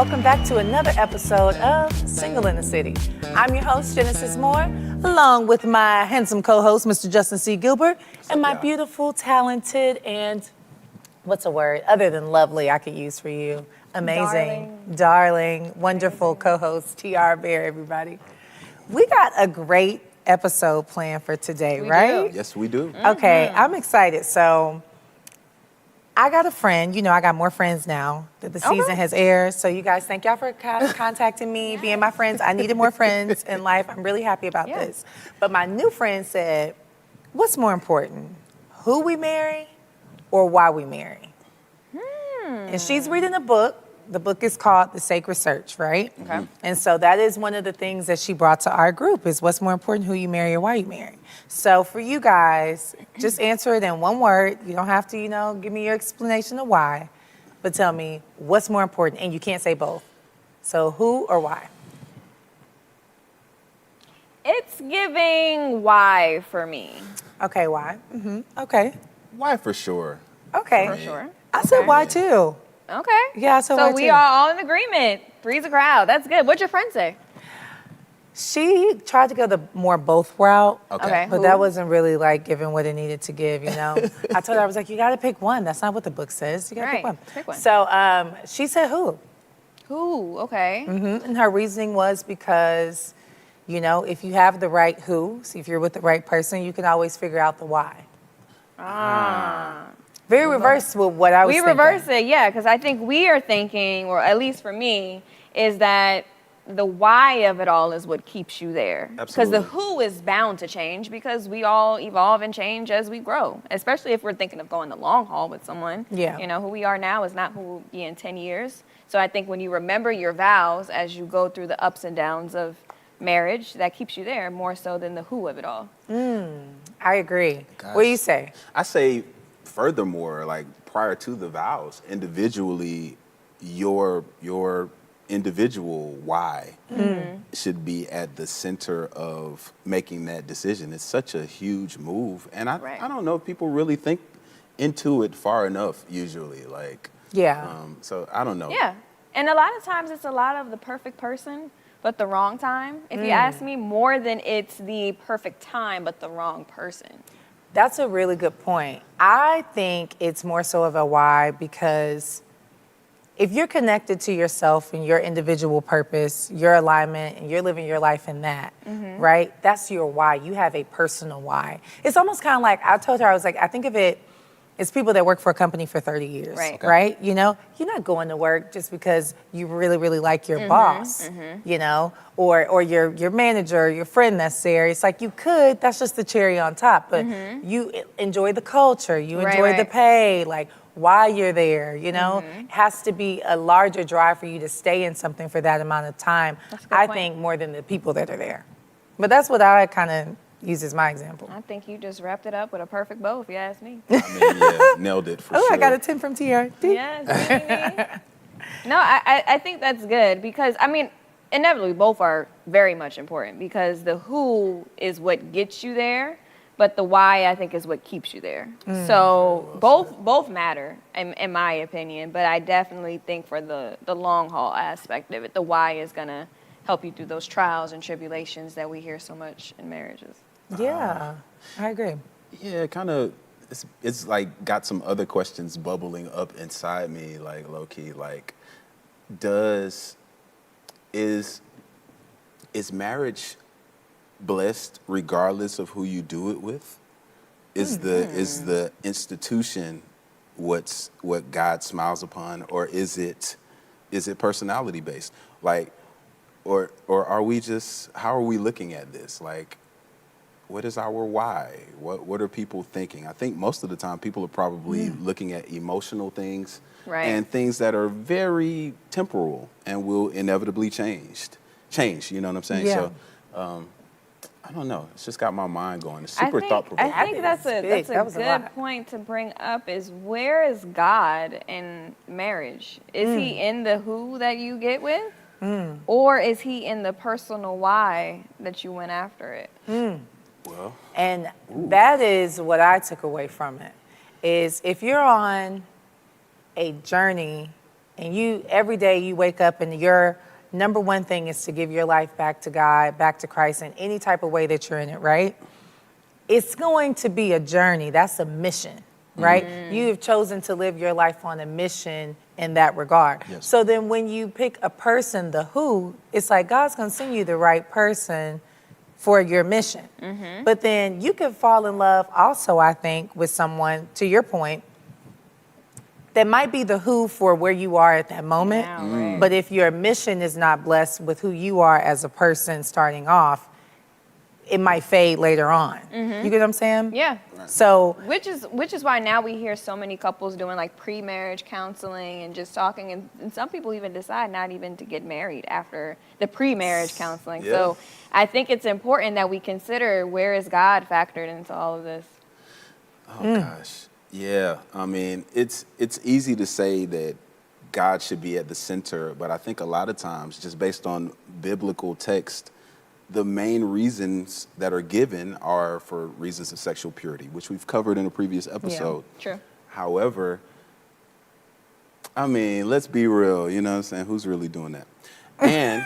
welcome back to another episode of Single in the City. I'm your host, Genesis Moore, along with my handsome co-host, Mr. Justin C. Gilbert, and my beautiful, talented, and what's a word other than lovely I could use for you? Amazing, darling wonderful co-host, T.R. Bear, everybody. We got a great episode planned for today, right? Do. Yes, we do. Okay, I'm excited. So I got a friend, I got more friends now that the season has aired. So you guys, thank y'all for contacting me, being my friends. I needed more friends in life. I'm really happy about this. But my new friend said, what's more important, who we marry or why we marry? And she's reading a book. The book is called The Sacred Search, right? Okay. And so that is one of the things that she brought to our group is what's more important, who you marry or why you marry. So for you guys, just answer it in one word. You don't have to, give me your explanation of why, but tell me what's more important, and you can't say both. So who or why? It's giving why for me. Okay, why? Okay. Why for sure. Okay. For sure. I said why too. Okay. Yeah, I said so why we too. are all in agreement. Three's a crowd. That's good. What'd your friend say? She tried to go the more both route, Okay. but that wasn't really like giving what it needed to give, I told her, I was like, you got to pick one. That's not what the book says. You got to pick Right. one. Pick one. So she said who? Who? Okay. And her reasoning was because, if you have the right who, so if you're with the right person, you can always figure out the why. Very reverse with what I was thinking. We reverse it, yeah, because I think we are thinking, or at least for me, is that the why of it all is what keeps you there. Because the who is bound to change because we all evolve and change as we grow, especially if we're thinking of going the long haul with someone. Yeah. Who we are now is not who we'll be in 10 years. So I think when you remember your vows as you go through the ups and downs of marriage, that keeps you there more so than the who of it all. I agree. Gosh. What do you say? I say, furthermore, like prior to the vows, individually, your individual why should be at the center of making that decision. It's such a huge move, and I don't know if people really think into it far enough. Usually, so I don't know. Yeah, and a lot of times it's a lot of the perfect person, but the wrong time. If you ask me, more than it's the perfect time, but the wrong person. That's a really good point. I think it's more so of a why because if you're connected to yourself and your individual purpose, your alignment, and you're living your life in that, right? That's your why. You have a personal why. It's almost kind of like, I told her, I was like, I think of it as people that work for a company for 30 years, right? You're not going to work just because you really, really like your boss, or your manager, your friend that's there. It's like you could, that's just the cherry on top, but you enjoy the culture, you enjoy the pay, like why you're there, it has to be a larger drive for you to stay in something for that amount of time, I think, more than the people that are there. But that's what I kind of use as my example. I think you just wrapped it up with a perfect bow, if you ask me. Nailed it for sure. Oh, I got a 10 from TR. Yes. No, I think that's good because, inevitably both are very much important because the who is what gets you there, but the why, I think, is what keeps you there. So both matter, in my opinion, but I definitely think for the long haul aspect of it, the why is going to help you through those trials and tribulations that we hear so much in marriages. Yeah, I agree. Yeah, kind of. It's like got some other questions bubbling up inside me, like low key. Like, is marriage blessed regardless of who you do it with? Is the institution what God smiles upon, or is it personality based? Like, or are we just, how are we looking at this? Like, what is our why? What are people thinking? I think most of the time people are probably looking at emotional things and things that are very temporal and will inevitably change, you know what I'm saying? Yeah. So, I don't know. It's just got my mind going. It's super thought-provoking. I think that's a good lot. point to bring up is where is God in marriage? Is he in the who that you get with? Or is he in the personal why that you went after it? Well, and that is what I took away from it, is if you're on a journey and you every day you wake up and your number one thing is to give your life back to God, back to Christ in any type of way that you're in it, right? It's going to be a journey. That's a mission, right? You have chosen to live your life on a mission in that regard. Yes. So then when you pick a person, the who, it's like God's going to send you the right person for your mission. But then you can fall in love also, I think, with someone, to your point, that might be the who for where you are at that moment. Now, right. But if your mission is not blessed with who you are as a person starting off, it might fade later on. You get what I'm saying? Yeah. So, Which is why now we hear so many couples doing like pre-marriage counseling and just talking, and some people even decide not even to get married after the pre-marriage counseling. Yeah. So I think it's important that we consider, where is God factored into all of this? Oh gosh. Yeah. I mean, it's easy to say that God should be at the center, but I think a lot of times, just based on biblical text, the main reasons that are given are for reasons of sexual purity, which we've covered in a previous episode. True. However, I mean, let's be real, you know what I'm saying? Who's really doing that? And,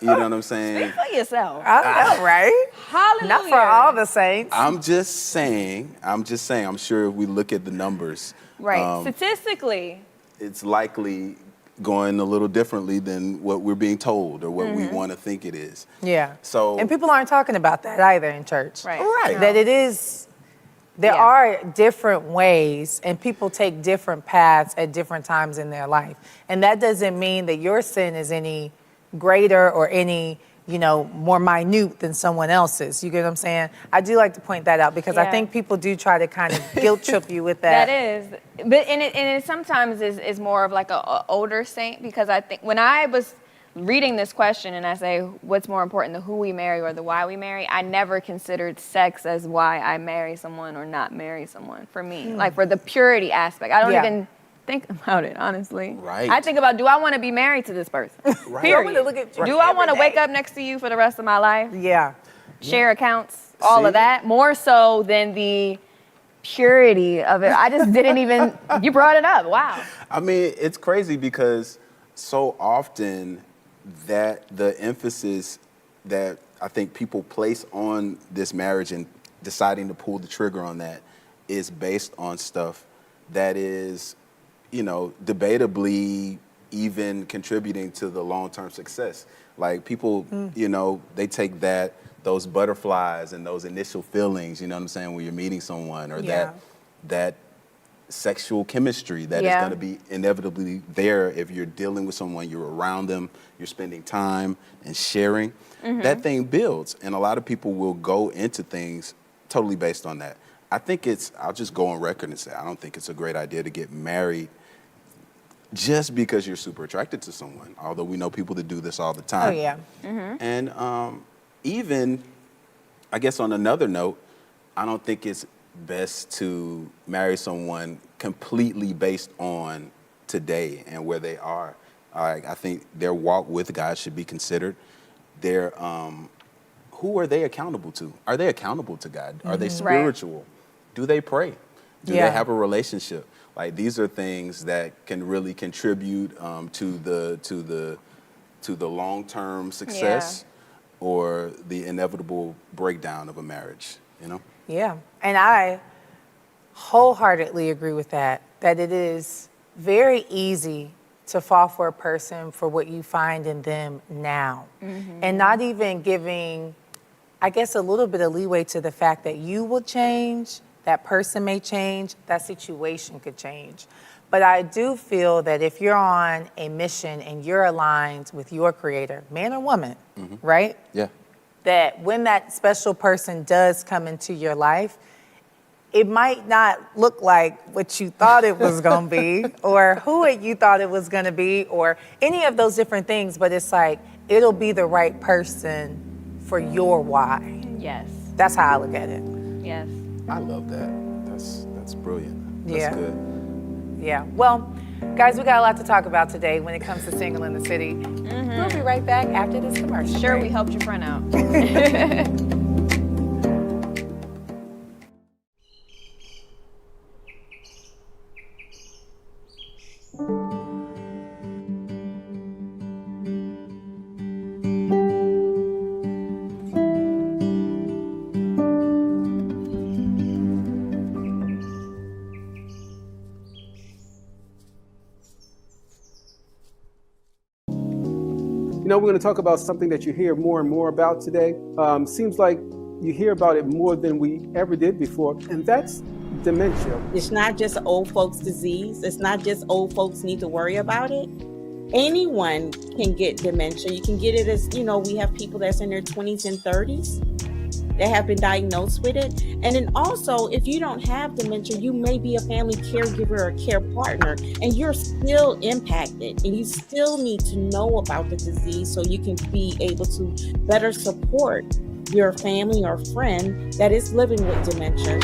you know what I'm saying? For yourself. I know, right? Hallelujah. Not for all the saints. I'm just saying, I'm sure if we look at the numbers, Right. Statistically. it's likely going a little differently than what we're being told or what we want to think it is. Yeah. So, And people aren't talking about that either in church. Right. Right. That it is, there Yeah. are different ways and people take different paths at different times in their life. And that doesn't mean that your sin is any greater or any, more minute than someone else's. You get what I'm saying? I do like to point that out because I Yeah. think people do try to kind of guilt trip you with that. That is, but it sometimes is more of like a older saint, because I think when I was reading this question and I say what's more important, the who we marry or the why we marry, I never considered sex as why I marry someone or not marry someone. For me, like for the purity aspect, I don't Yeah. even think about it, honestly. Right. I think about, do I want to be married to this person? Right. Period. I wanna look at you Do I every want to wake day. up next to you for the rest of my life? Yeah. Share accounts, all See? of that, more so than the purity of it. I just didn't even, you brought it up. Wow. I mean, it's crazy because so often that the emphasis that I think people place on this marriage and deciding to pull the trigger on that is based on stuff that is, debatably even contributing to the long-term success. Like people, they take those butterflies and those initial feelings, you know what I'm saying, when you're meeting someone, or Yeah. that sexual chemistry that is Yeah. going to be inevitably there if you're dealing with someone, you're around them, you're spending time and sharing. That thing builds, and a lot of people will go into things totally based on that. I think I'll just go on record and say, I don't think it's a great idea to get married just because you're super attracted to someone, although we know people that do this all the Oh, time. yeah. And even, I guess on another note, I don't think it's best to marry someone completely based on today and where they are. I think their walk with God should be considered. Who are they accountable to? Are they accountable to God? Are they spiritual? Do they pray? Do Yeah. they have a relationship? Like, these are things that can really contribute to the long-term success or the inevitable breakdown of a marriage, Yeah. And I wholeheartedly agree with that it is very easy to fall for a person for what you find in them now. And not even giving, I guess, a little bit of leeway to the fact that you will change, that person may change, that situation could change. But I do feel that if you're on a mission and you're aligned with your creator, man or woman, right? Yeah. That when that special person does come into your life, it might not look like what you thought it was going to be or who you thought it was going to be or any of those different things, but it's like it'll be the right person for your why. Yes. That's how I look at it. Yes. I love that. That's brilliant. That's Yeah. good. Yeah. Well, guys, we got a lot to talk about today when it comes to Single in the City. We'll be right back after this commercial. Sure, break. we helped your friend out. we're going to talk about something that you hear more and more about today. Seems like you hear about it more than we ever did before, and that's dementia. It's not just an old folks disease. It's not just old folks need to worry about it. Anyone can get dementia. You can get it as, we have people that's in their 20s and 30s that have been diagnosed with it. And then also, if you don't have dementia, you may be a family caregiver or care partner, and you're still impacted, and you still need to know about the disease so you can be able to better support your family or friend that is living with dementia.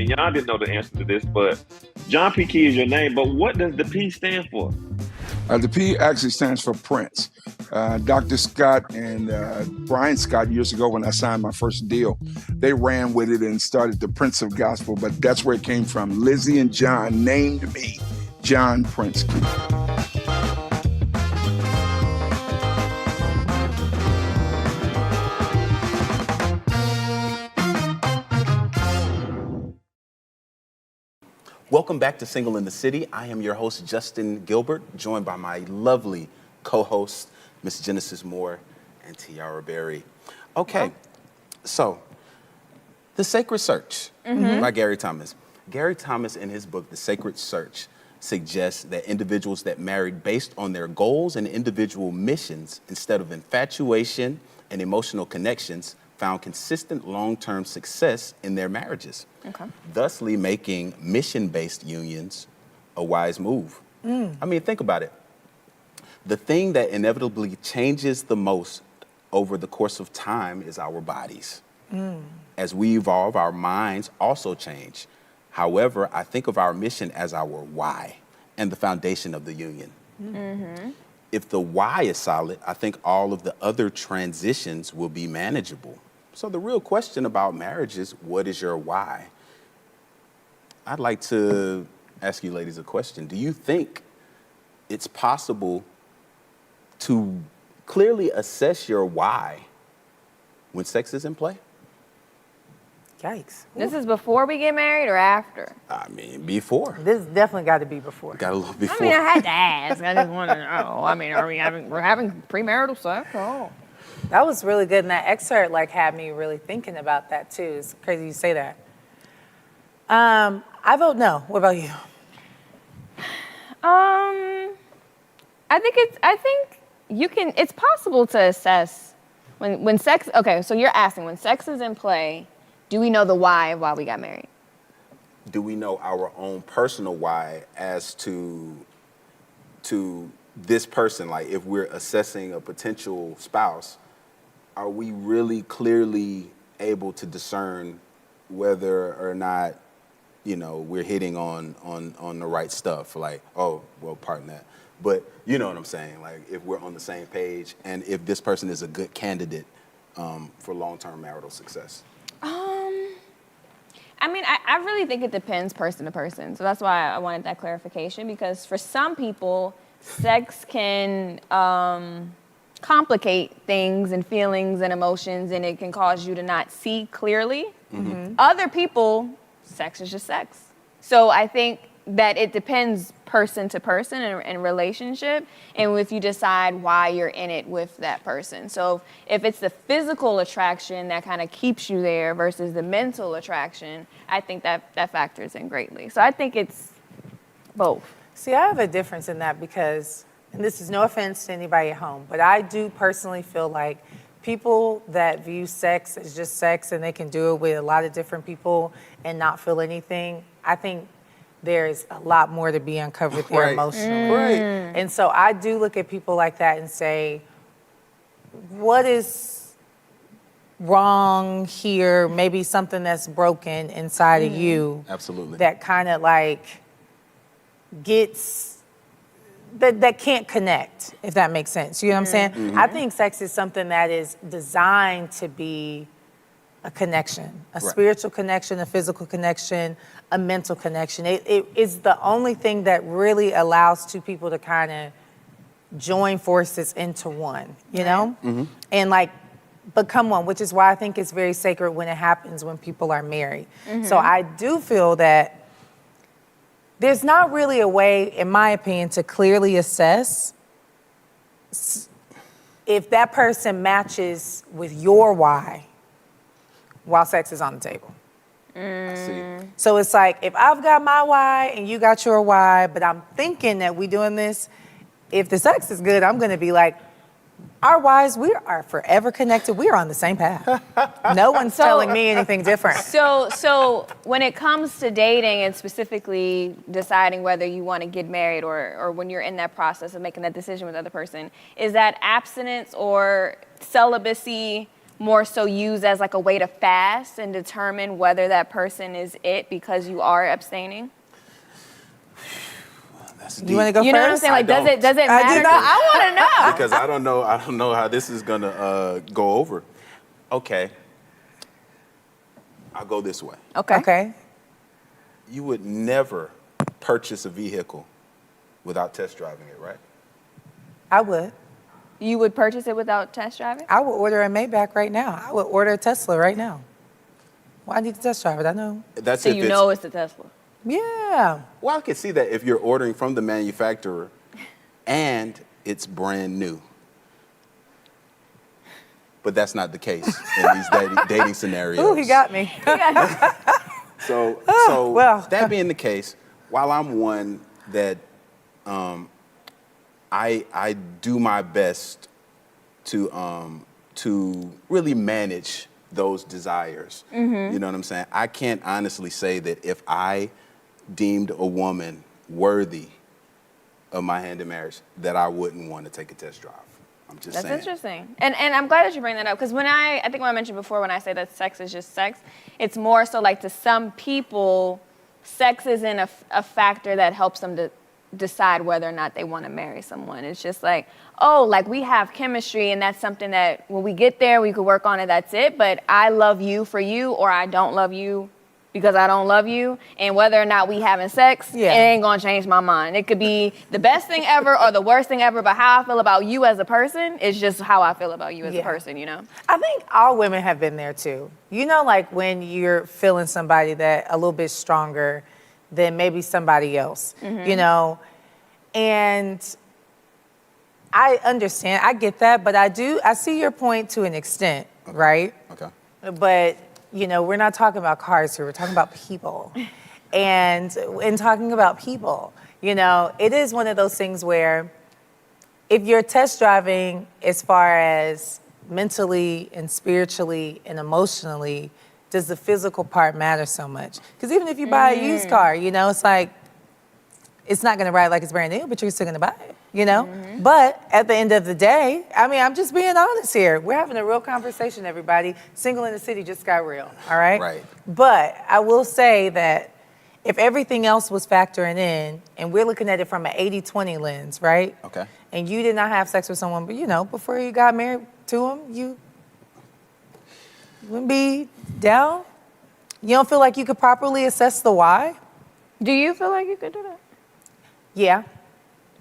Y'all didn't know the answer to this, but John P. Key is your name, but what does the P stand for? The P actually stands for Prince. Dr. Scott and Brian Scott, years ago when I signed my first deal, they ran with it and started the Prince of Gospel, but that's where it came from. Lizzie and John named me John Prince Key. Welcome back to Single in the City. I am your host, Justin Gilbert, joined by my lovely co-hosts, Miss Genesis Moore and Tiara Berry. Okay, so The Sacred Search by Gary Thomas. Gary Thomas, in his book, The Sacred Search, suggests that individuals that married based on their goals and individual missions instead of infatuation and emotional connections found consistent long-term success in their marriages, thusly making mission-based unions a wise move. I mean, think about it. The thing that inevitably changes the most over the course of time is our bodies. As we evolve, our minds also change. However, I think of our mission as our why and the foundation of the union. If the why is solid, I think all of the other transitions will be manageable. So the real question about marriage is, what is your why? I'd like to ask you ladies a question. Do you think it's possible to clearly assess your why when sex is in play? Yikes. This is before we get married or after? I mean, before. This definitely got to be before. Got a little before. I mean, I had to ask. I just want to know. I mean, we're having premarital sex? Oh. That was really good, and that excerpt had me really thinking about that too. It's crazy you say that. I vote no. What about you? I think it's possible to assess when sex. Okay, so you're asking when sex is in play, do we know the why of why we got married? Do we know our own personal why as to this person? Like, if we're assessing a potential spouse, are we really clearly able to discern whether or not, we're hitting on the right stuff? Like, oh, well, pardon that. But you know what I'm saying? Like, if we're on the same page and if this person is a good candidate for long-term marital success. I mean, I really think it depends person to person. So that's why I wanted that clarification, because for some people, sex can complicate things and feelings and emotions, and it can cause you to not see clearly. Other people, sex is just sex. So I think that it depends person to person and relationship, and if you decide why you're in it with that person. So if it's the physical attraction that kind of keeps you there versus the mental attraction, I think that factors in greatly. So I think it's both. See, I have a difference in that because, and this is no offense to anybody at home, but I do personally feel like people that view sex as just sex and they can do it with a lot of different people and not feel anything, I think there's a lot more to be uncovered there emotionally. And so I do look at people like that and say, what is wrong here? Maybe something that's broken inside of you. Absolutely. That kind of gets, that can't connect, if that makes sense. You know what I'm saying? I think sex is something that is designed to be a connection, a spiritual connection, a physical connection, a mental connection. It is the only thing that really allows two people to kind of join forces into one, you know? And like become one, which is why I think it's very sacred when it happens when people are married. So I do feel that there's not really a way, in my opinion, to clearly assess if that person matches with your why while sex is on the table. I see. So it's like, if I've got my why and you got your why, but I'm thinking that we doing this, if the sex is good, I'm gonna be like, our whys, we are forever connected. We are on the same path. No one's telling me anything different. So when it comes to dating and specifically deciding whether you want to get married or when you're in that process of making that decision with the other person, is that abstinence or celibacy more so used as like a way to fast and determine whether that person is it because you are abstaining? That's You want to go You first? know what I'm saying? Like, does don't. it matter? I do not. I want to know. Because I don't know how this is gonna go over. Okay, I'll go this way. Okay. You would never purchase a vehicle without test driving it, right? I would. You would purchase it without test driving? I would order a Maybach right now. I would order a Tesla right now. Why I need to test drive it? I know. That's So if you it's, know it's the Tesla. Yeah. Well, I can see that if you're ordering from the manufacturer and it's brand new. But that's not the case in these dating scenarios. Ooh, he got me. So well. that being the case, while I'm one that I do my best to really manage those desires. You know what I'm saying? I can't honestly say that if I deemed a woman worthy of my hand in marriage, that I wouldn't want to take a test drive. I'm just That's saying. interesting. And I'm glad that you bring that up because I think when I mentioned before when I say that sex is just sex, it's more so like to some people, sex isn't a factor that helps them to decide whether or not they want to marry someone. It's just like, oh, like we have chemistry and that's something that when we get there, we could work on it, that's it. But I love you for you or I don't love you because I don't love you. And whether or not we having sex, Yeah. it ain't going to change my mind. It could be the best thing ever or the worst thing ever, but how I feel about you as a person is just how I feel about you as a Yeah. person, you know? I think all women have been there too. You know, like when you're feeling somebody that a little bit stronger than maybe somebody else, you know? And I understand, I get that, but I see your point to an extent, right? Okay. But, you know, we're not talking about cars here, we're talking about people. And in talking about people, you know, it is one of those things where if you're test driving as far as mentally and spiritually and emotionally, does the physical part matter so much? Because even if you buy a used car, you know, it's like, it's not gonna ride like it's brand new, but you're still gonna buy it, you know? But at the end of the day, I mean, I'm just being honest here. We're having a real conversation, everybody. Single in the city just got real, all right? Right. But I will say that if everything else was factoring in, and we're looking at it from an 80-20 lens, right? Okay. And you did not have sex with someone, but you know, before you got married to him, you wouldn't be down? You don't feel like you could properly assess the why? Do you feel like you could do that? Yeah.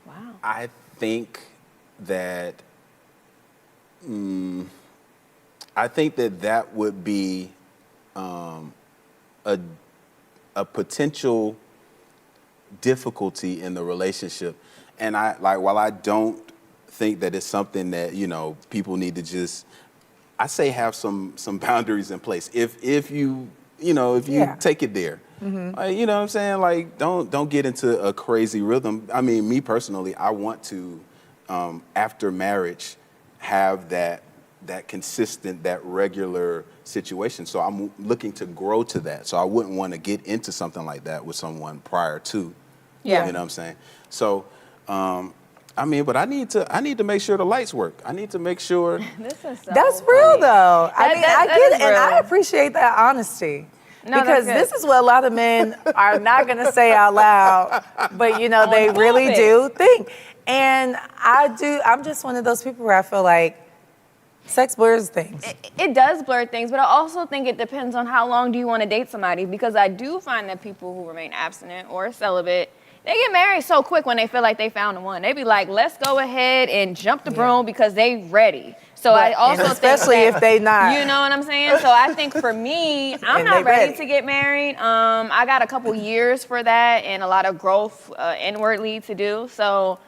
Wow. I think that that would be a potential difficulty in the relationship, and while I don't think that it's something that people need to just, I say have some boundaries in place. If you Yeah. take it there. You know what I'm saying? Like, don't get into a crazy rhythm. I mean, me personally, I want to, after marriage, have that consistent, that regular situation. So I'm looking to grow to that. So I wouldn't want to get into something like that with someone prior to. Yeah. You know what I'm saying? So, I mean, but I need to make sure the lights work. I need to make sure. This is so That's real though. I mean, that I get is it, and I real. appreciate that honesty. No, because that's good. this is what a lot of men are not going to say out loud, but they really pulpit. do think. And I'm just one of those people where I feel like Sex blurs things. It does blur things, but I also think it depends on how long do you want to date somebody, because I do find that people who remain abstinent or celibate, they get married so quick when they feel like they found the one. They be like, let's go ahead and jump the broom because they ready. So I also and especially think that, if they not. you know what I'm saying? So I think for me, I'm And not they ready ready. to get married. I got a couple years for that and a lot of growth inwardly to do. So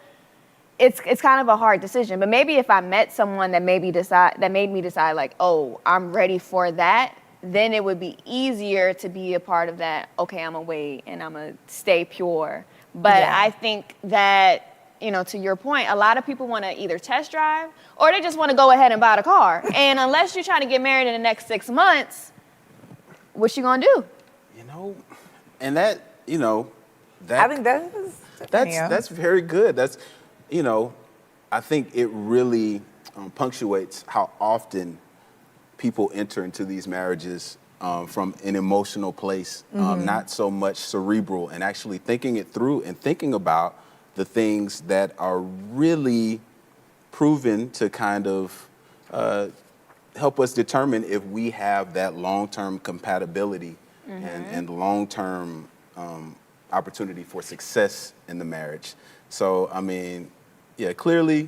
it's kind of a hard decision. But maybe if I met someone that made me decide like, oh, I'm ready for that, then it would be easier to be a part of that. Okay, I'm gonna wait and I'm gonna stay pure. But Yeah. I think that, to your point, a lot of people want to either test drive or they just want to go ahead and buy the car. And unless you're trying to get married in the next 6 months, what you gonna do? And that, that I think that's very good. That's, I think it really punctuates how often people enter into these marriages from an emotional place, not so much cerebral, and actually thinking it through and thinking about the things that are really proven to kind of help us determine if we have that long-term compatibility and long-term opportunity for success in the marriage. So, I mean, yeah, clearly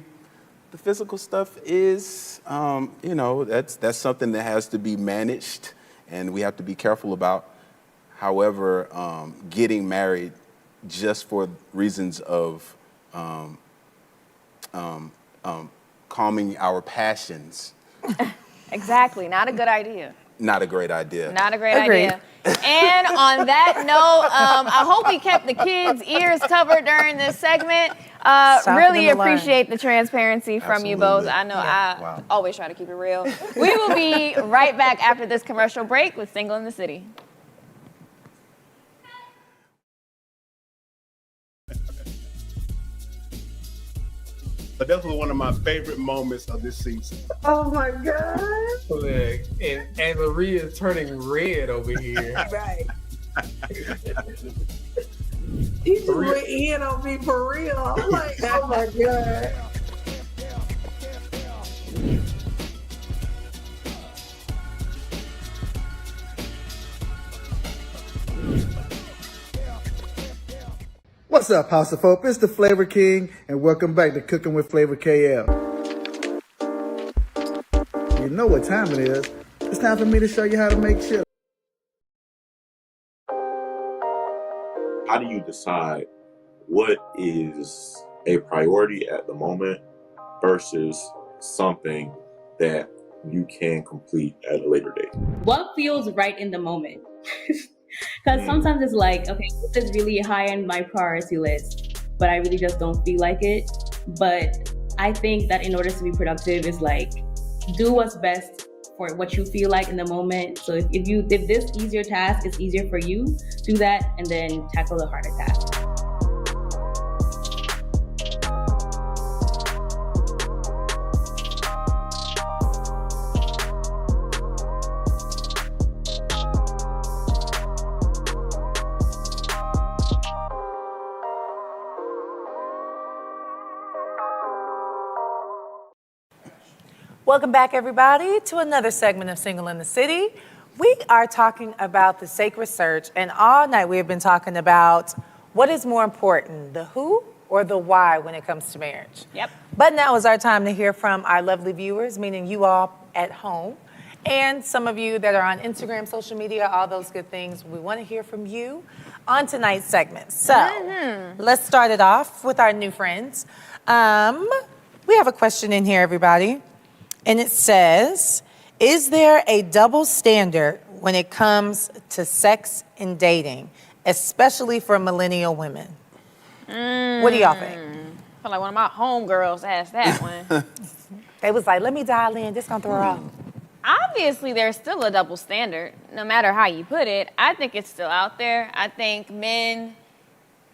the physical stuff is, that's something that has to be managed and we have to be careful about. However, getting married just for reasons of calming our passions, Exactly, not a good idea. not a great idea. Not a great Agreed. idea. And on that note, I hope we kept the kids' ears covered during this segment. Time for Really them to learn. appreciate the transparency from you both. Absolutely. I know Wow. I always try to keep it real. We will be right back after this commercial break with Single in the City. But that was one of my favorite moments of this season. Oh my God. Look, and Maria is turning red over here. Right. He just went in on me for real. I'm like, oh my God. What's up, House of Hope? It's the Flavor King, and welcome back to Cooking with Flavor KL. You know what time it is. It's time for me to show you how to make chips. How do you decide what is a priority at the moment versus something that you can complete at a later date? What feels right in the moment? Because sometimes it's like, okay, this is really high on my priority list, but I really just don't feel like it. But I think that in order to be productive is like, do what's best for what you feel like in the moment. So if this easier task is easier for you, do that and then tackle the harder task. Welcome back, everybody, to another segment of Single in the City. We are talking about the sacred search, and all night we have been talking about what is more important, the who or the why when it comes to marriage. Yep. But now is our time to hear from our lovely viewers, meaning you all at home, and some of you that are on Instagram, social media, all those good things. We want to hear from you on tonight's segment. So let's start it off with our new friends. We have a question in here, everybody. And it says, is there a double standard when it comes to sex and dating, especially for millennial women? What do y'all think? I feel like one of my homegirls asked that one. They was like, let me dial in, this gonna throw her off. Obviously, there's still a double standard, no matter how you put it. I think it's still out there. I think men,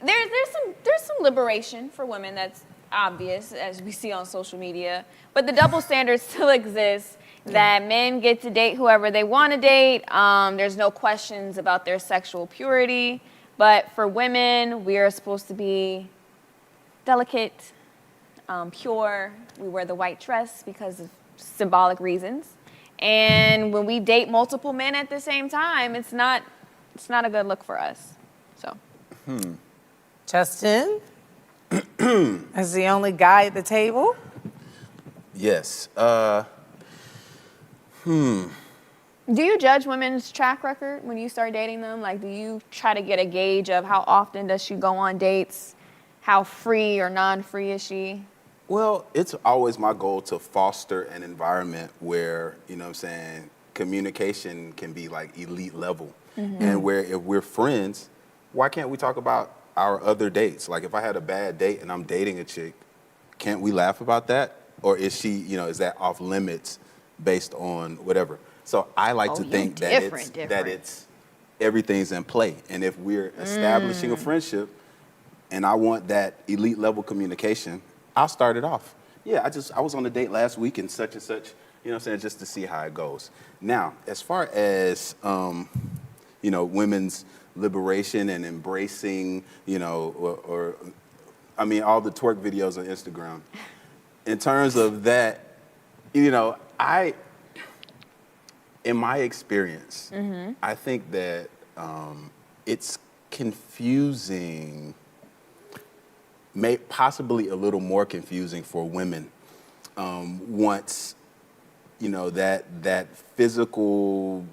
there's some liberation for women that's obvious, as we see on social media. But the double standard still exists, that men get to date whoever they want to date. There's no questions about their sexual purity. But for women, we are supposed to be delicate, pure. We wear the white dress because of symbolic reasons. And when we date multiple men at the same time, it's not a good look for us. So. Justin, as the only guy at the table. Yes. Do you judge women's track record when you start dating them? Like, do you try to get a gauge of how often does she go on dates? How free or non-free is she? Well, it's always my goal to foster an environment where, you know what I'm saying, communication can be like elite level. And where if we're friends, why can't we talk about our other dates? Like if I had a bad date and I'm dating a chick, can't we laugh about that? Or is she, you know, is that off limits based on whatever? So I like to think that it's everything's in play. And if we're establishing a friendship and I want that elite level communication, I'll start it off. Yeah, I was on a date last week and such, you know what I'm saying, just to see how it goes. Now, as far as, you know, women's liberation and embracing, you know, or I mean, all the twerk videos on Instagram. In terms of that, you know, in my experience, I think that it's confusing, possibly a little more confusing for women once, you know, that physical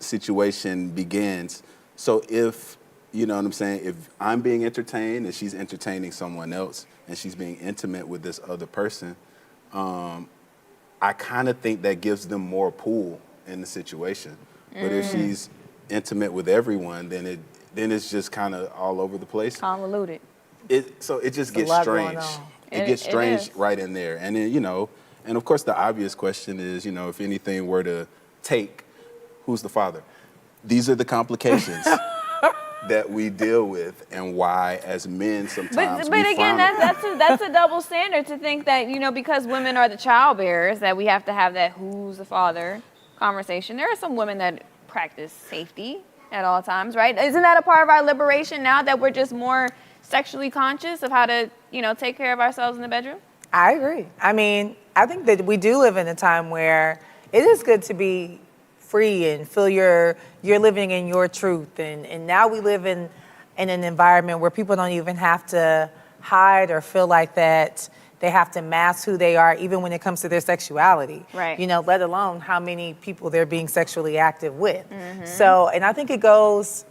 situation begins. So if, you know what I'm saying, if I'm being entertained and she's entertaining someone else and she's being intimate with this other person, I kind of think that gives them more pull in the situation. But if she's intimate with everyone, then it's just kind of all over the place. Convoluted. So it just gets strange. It gets strange right in there. And then, you know, and of course the obvious question is, you know, if anything were to take, who's the father? These are the complications that we deal with and why as men sometimes But again, that's a double standard to think that, you know, because women are the child bearers, that we have to have that who's the father conversation. There are some women that practice safety at all times, right? Isn't that a part of our liberation now that we're just more sexually conscious of how to, you know, take care of ourselves in the bedroom? I agree. I mean, I think that we do live in a time where it is good to be free and feel you're living in your truth. And now we live in an environment where people don't even have to hide or feel like that they have to mask who they are, even when it comes to their sexuality. Right. You know, let alone how many people they're being sexually active with. So, and I think it goes,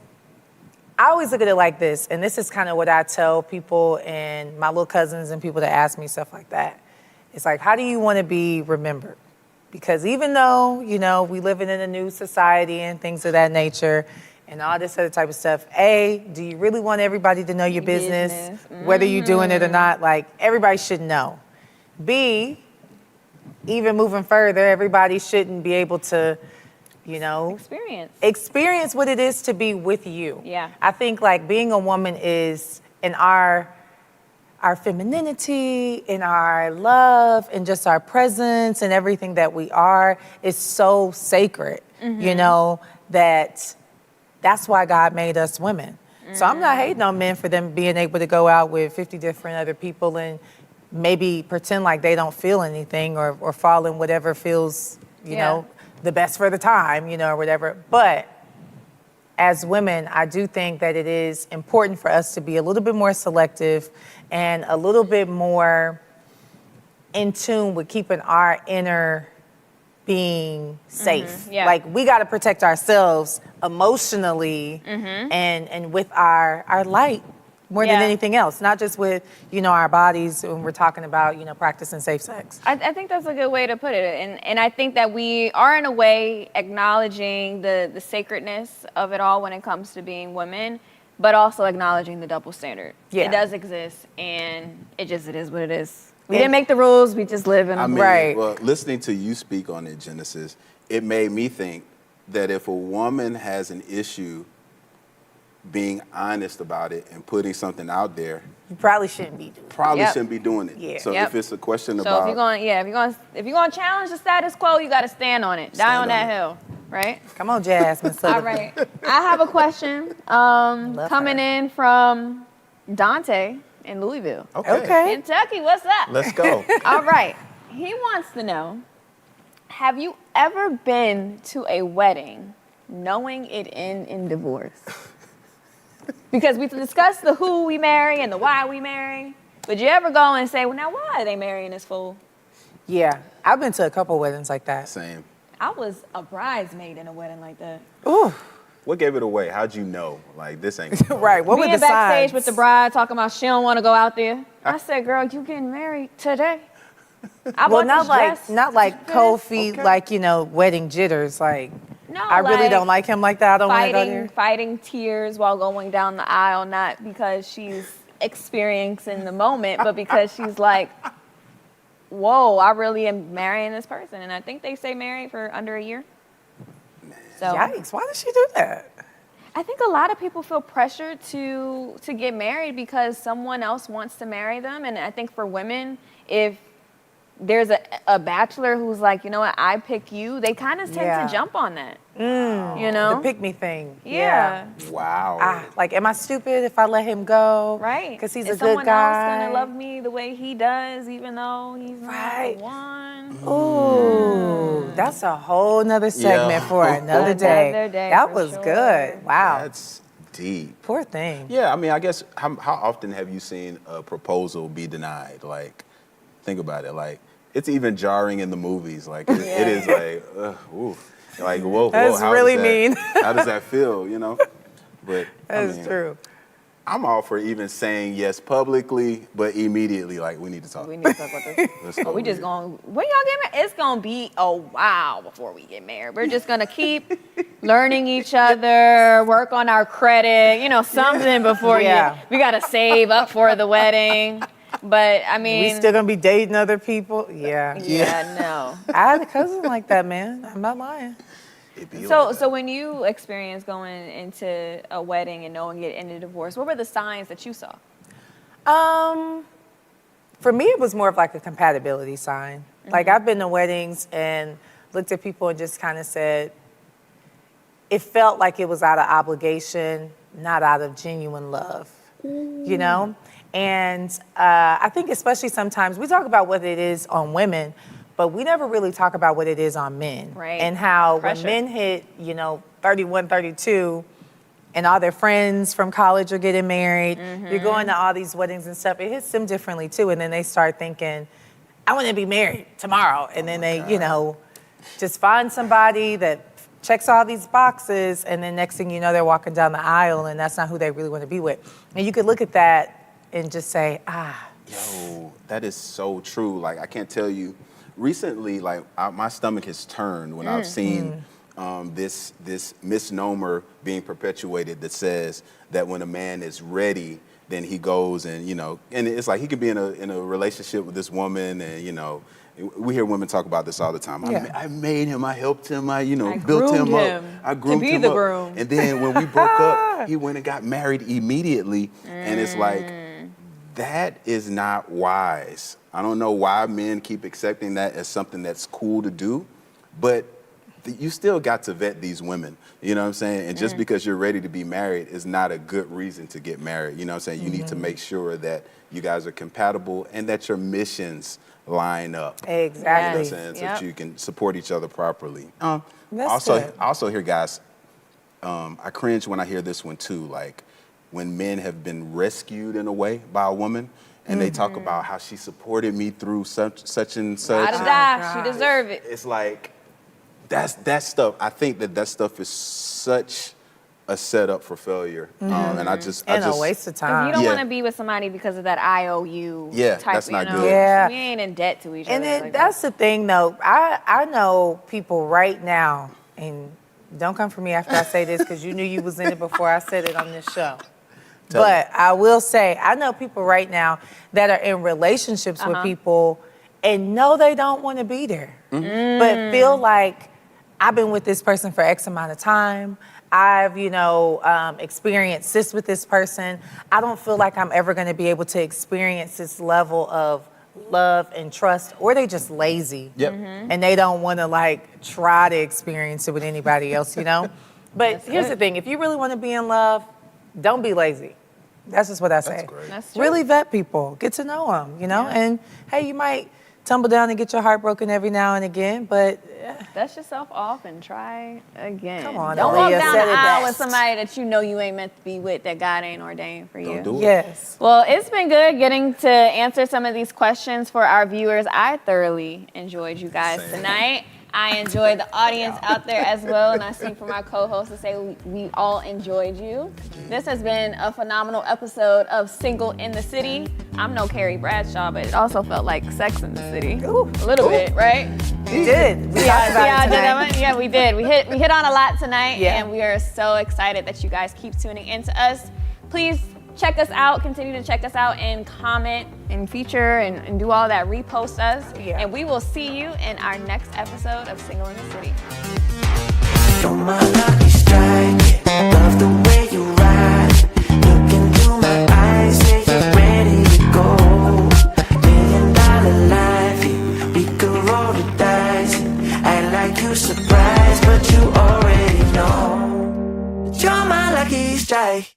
I always look at it like this, and this is kind of what I tell people and my little cousins and people that ask me stuff like that. It's like, how do you want to be remembered? Because even though, you know, we live in a new society and things of that nature and all this other type of stuff, A, do you really want everybody to know your business? Whether you're doing it or not? Like, everybody should know. B, even moving further, everybody shouldn't be able to, you know, experience what it is to be with you. Yeah. I think like being a woman is in our femininity, in our love, and just our presence and everything that we are is so sacred, you know, that's why God made us women. So I'm not hating on men for them being able to go out with 50 different other people and maybe pretend like they don't feel anything or fall in whatever feels, you know, the best for the time, you know, or whatever. But as women, I do think that it is important for us to be a little bit more selective and a little bit more in tune with keeping our inner being safe. Like, we got to protect ourselves emotionally and with our light more than anything else, not just with, you know, our bodies when we're talking about, you know, practicing safe sex. I think that's a good way to put it. And I think that we are, in a way, acknowledging the sacredness of it all when it comes to being women, but also acknowledging the double standard. Yeah. It does exist, and it is what it is. We didn't make the rules, we just live in them. Well, listening to you speak on it, Genesis, it made me think that if a woman has an issue being honest about it and putting something out there, you probably shouldn't be doing it. Shouldn't be doing it. Yeah. So if it's a question So about, if you're gonna challenge the status quo, you got to stand on it, die on that hill, right? Come on, Jasmine. All right. I have a question coming in from Dante in Louisville. Okay. Kentucky, what's up? Let's go. All right. He wants to know, Have you ever been to a wedding knowing it end in divorce? Because we discussed the who we marry and the why we marry. Would you ever go and say, well, now why are they marrying this fool? Yeah, I've been to a couple weddings like that. Same. I was a bridesmaid in a wedding like that. Ooh. What gave it away? How'd you know? Like, this ain't gonna go? Right. What were Being the backstage signs? with the bride talking about she don't want to go out there. I said, girl, you getting married today? I Well, bought not this like dress. not like cold feet, like wedding jitters. Like, No, I really don't like him like that. I don't want to go there. Fighting tears while going down the aisle, not because she's experiencing the moment, but because she's like, whoa, I really am marrying this person. And I think they say married for under a year. So Yikes! Why did she do that? I think a lot of people feel pressured to get married because someone else wants to marry them. And I think for women, if there's a bachelor who's like, you know what, I pick you, they kind of tend to jump on that. You know? The pick me thing. Yeah. Wow. Like, am I stupid if I let him go? Right. Because he's Is a good someone guy. else gonna love me the way he does, even though he's not the one? Ooh, that's a whole nother segment for another day. Another day, that for was sure. good. Wow. That's deep. Poor thing. Yeah, I mean, I guess how often have you seen a proposal be denied? Like, think about it. Like, it's even jarring in the movies. Like, it is like, ooh. Like, whoa, That's how really does that, mean. How does that feel, you know? But That's true. I'm all for even saying yes publicly, but immediately, like, we need to talk. We need to talk about this. Let's go We over just here. going, when y'all get married, it's going to be a while before we get married. We're just going to keep learning each other, work on our credit, something before we got to save up for the wedding. But, I mean. We still gonna be dating other people? Yeah. Yeah, no. I had a cousin like that, man. I'm not lying. So when you experienced going into a wedding and knowing it ended in divorce, what were the signs that you saw? For me, it was more of like a compatibility sign. Like, I've been to weddings and looked at people and just kind of said, it felt like it was out of obligation, not out of genuine love, you know? And I think especially sometimes we talk about what it is on women, but we never really talk about what it is on men. Right. And how Pressure. when men hit, 31, 32, and all their friends from college are getting married, you're going to all these weddings and stuff, it hits them differently too. And then they start thinking, I want to be married tomorrow. And then they, just find somebody that checks all these boxes, and then next thing you know, they're walking down the aisle, and that's not who they really want to be with. And you could look at that and just say, Yo, that is so true. Like, I can't tell you. Recently, like, my stomach has turned when I've seen this misnomer being perpetuated that says that when a man is ready, then he goes and, and it's like he could be in a relationship with this woman, and, we hear women talk about this all the time. Yeah. I made him, I helped him, I built groomed him up. him I groomed to be him the up. groom. And then when we broke up, he went and got married immediately. And it's like, that is not wise. I don't know why men keep accepting that as something that's cool to do, but you still got to vet these women, you know what I'm saying? And just because you're ready to be married is not a good reason to get married, you know what I'm saying? You need to make sure that you guys are compatible and that your missions line up. Exactly. You know what I'm saying? So that you can support each other properly. That's I good. also hear guys, I cringe when I hear this one too, like when men have been rescued in a way by a woman, and they talk about how she supported me through such and such. Ride or die, she deserve it. It's like, that stuff, I think that stuff is such a setup for failure. And I just a waste of time. You don't want to be with somebody because of that IOU type, that's not good. Yeah. We ain't in debt to each other. And then like that's the thing, though. I know people right now, and don't come for me after I say this because you knew you was in it before I said it on this show. But I will say, I know people right now that are in relationships with people and know they don't want to be there, but feel like I've been with this person for X amount of time. I've, experienced this with this person. I don't feel like I'm ever going to be able to experience this level of love and trust, or they just lazy. Yep. And they don't want to try to experience it with anybody else, But here's the thing, if you really want to be in love, don't be lazy. That's just what I say. That's great. That's true. Really vet people, get to know them, and hey, you might tumble down and get your heart broken every now and again, but dust yourself off and try again. Come on, don't walk Aaliyah down said the it aisle with best. somebody that you know you ain't meant to be with, that God ain't ordained for you. Don't do it. Yes. Well, it's been good getting to answer some of these questions for our viewers. I thoroughly enjoyed you guys tonight. I enjoyed the audience out there as well, and I speak for my co-host to say we all enjoyed you. This has been a phenomenal episode of Single in the City. I'm no Carrie Bradshaw, but it also felt like Sex in the City. A little bit, right? We did. We See talked how I about it did that tonight. one? Yeah, we did. We hit on a lot tonight, Yeah. and we are so excited that you guys keep tuning into us. Please check us out. Continue to check us out and comment and feature and do all that. Repost us. Yeah. And we will see you in our next episode of Single in the City. You're my lucky strike. Love the way you ride. Look into my eyes, say you're ready to go. $1 million life, we could roll the dice. Act like you surprised, but you already know. You're my lucky strike.